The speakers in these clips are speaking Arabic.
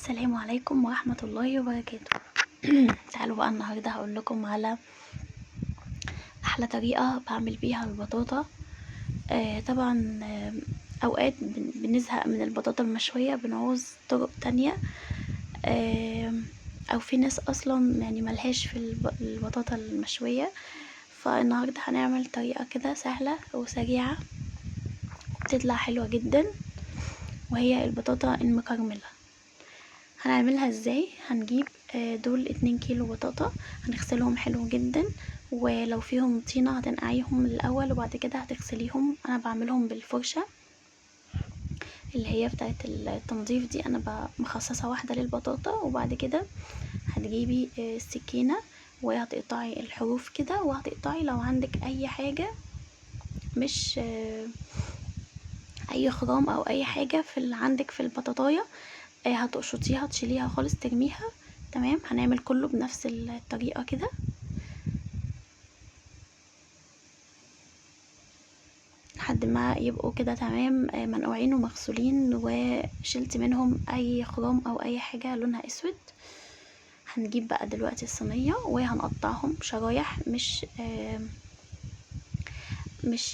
السلام عليكم ورحمة الله وبركاته. تعالوا بقى النهاردة هقول لكم على احلى طريقة بعمل بيها البطاطا. طبعا اوقات بنزهق من البطاطا المشوية، بنعوز طرق تانية. او في ناس اصلا يعني ملهاش في البطاطا المشوية، فالنهاردة هنعمل طريقة كده سهلة وسريعة بتطلع حلوة جدا، وهي البطاطا المكرملة. هنعملها ازاي؟ هنجيب دول 2 كيلو بطاطا، هنغسلهم حلو جدا، ولو فيهم طينة هتنقعيهم الاول وبعد كده هتغسليهم. انا بعملهم بالفرشة اللي هي بتاعت التنظيف دي، انا مخصصة واحدة للبطاطا. وبعد كده هتجيبي السكينة وهتقطعي الحروف كده، وهتقطعي لو عندك اي حاجة مش اي خرام او اي حاجة في اللي عندك في البطاطاية، هتقشطيها تشيليها خالص ترميها. تمام، هنعمل كله بنفس الطريقة كده لحد ما يبقوا كده تمام، منقوعين ومغسولين وشلت منهم اي خرام او اي حاجة لونها اسود. هنجيب بقى دلوقتي الصينية وهنقطعهم شرايح، مش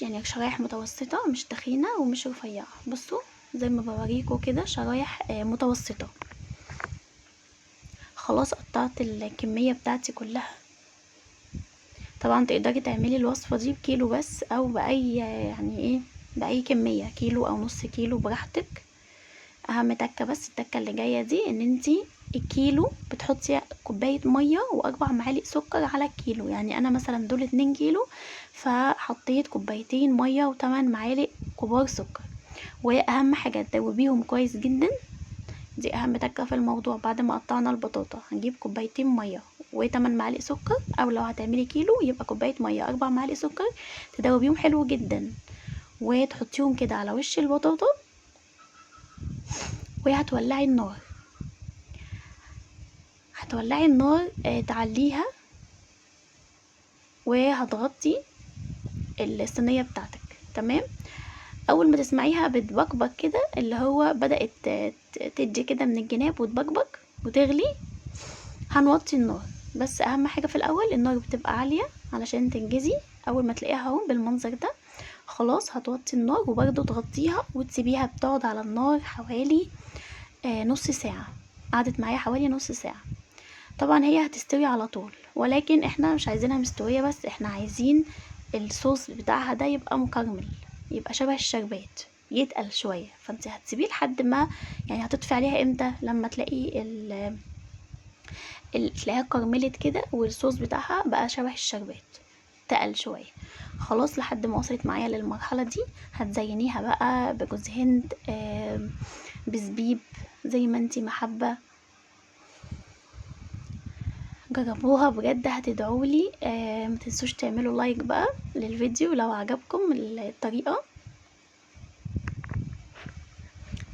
يعني شرايح متوسطة، مش تخينة ومش رفيعة. بصوا زي ما بوريكم كده، شرايح متوسطة. خلاص قطعت الكمية بتاعتي كلها. طبعا تقدري تعملي الوصفة دي بكيلو بس، او باي يعني ايه، باي كمية، كيلو او نص كيلو براحتك. اهم تكة بس التكة اللي جاية دي، ان انتي الكيلو بتحطي كوباية مية و4 معالق سكر على الكيلو. يعني انا مثلا دول 2 كيلو، فحطيت كوبايتين مية و8 معالق كبار سكر. واهم حاجة تدوبيهم كويس جدا، دي اهم تكة في الموضوع. بعد ما قطعنا البطاطا هنجيب كوبايتين مية و8 معالق سكر، او لو هتعملي كيلو يبقى كوباية مية 4 معالق سكر، تدوبيهم حلو جدا وتحطيهم كده على وش البطاطا. وهتولعي النار، تعليها، وهتغطي الصينية بتاعتك. تمام، اول ما تسمعيها بتبقبق كده، اللي هو بدأت تدي كده من الجناب وتبقبق وتغلي، هنوطي النار. بس اهم حاجة في الاول النار بتبقى عالية علشان تنجزي. اول ما تلاقيها اهو بالمنظر ده، خلاص هتوطي النار، وبرده تغطيها وتسيبيها بتقعد على النار حوالي نص ساعة. قعدت معايا حوالي نص ساعة. طبعا هي هتستوي على طول، ولكن احنا مش عايزينها مستوية بس، احنا عايزين الصوص بتاعها ده يبقى مكرمل، يبقى شبه الشربات، يتقل شوية. فانت هتسيبيه لحد ما يعني هتطفي عليها امتى؟ لما تلاقي تلاقيها كرملت كده والصوص بتاعها بقى شبه الشربات، تقل شوية. خلاص لحد ما وصلت معايا للمرحلة دي، هتزينيها بقى بجوز هند، بزبيب، زي ما انتي محبة. جربوها بجد هتدعولي. متنسوش تعملوا لايك بقى للفيديو لو عجبكم الطريقة.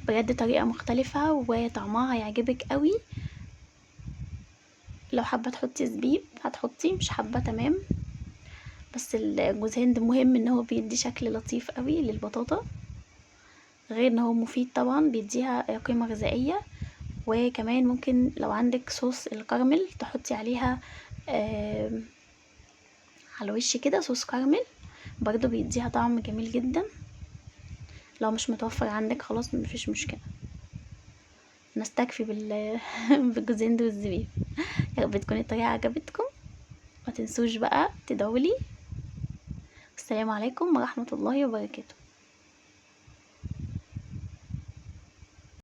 بجد طريقة مختلفة وطعمها هيعجبك قوي. لو حابة تحطي زبيب هتحطي، مش حابة تمام. بس الجوز هند مهم، ان هو بيدي شكل لطيف قوي للبطاطا، غير ان هو مفيد طبعا، بيديها قيمة غذائية. وكمان ممكن لو عندك صوص الكراميل تحطي عليها على الوش كده صوص كراميل، برضو بيديها طعم جميل جدا. لو مش متوفر عندك خلاص مفيش مشكلة، نستكفي بالجوز هند والزبيب. يا رب تكون الطريقة عجبتكم، ما تنسوش بقى تدعولي. السلام عليكم ورحمة الله وبركاته.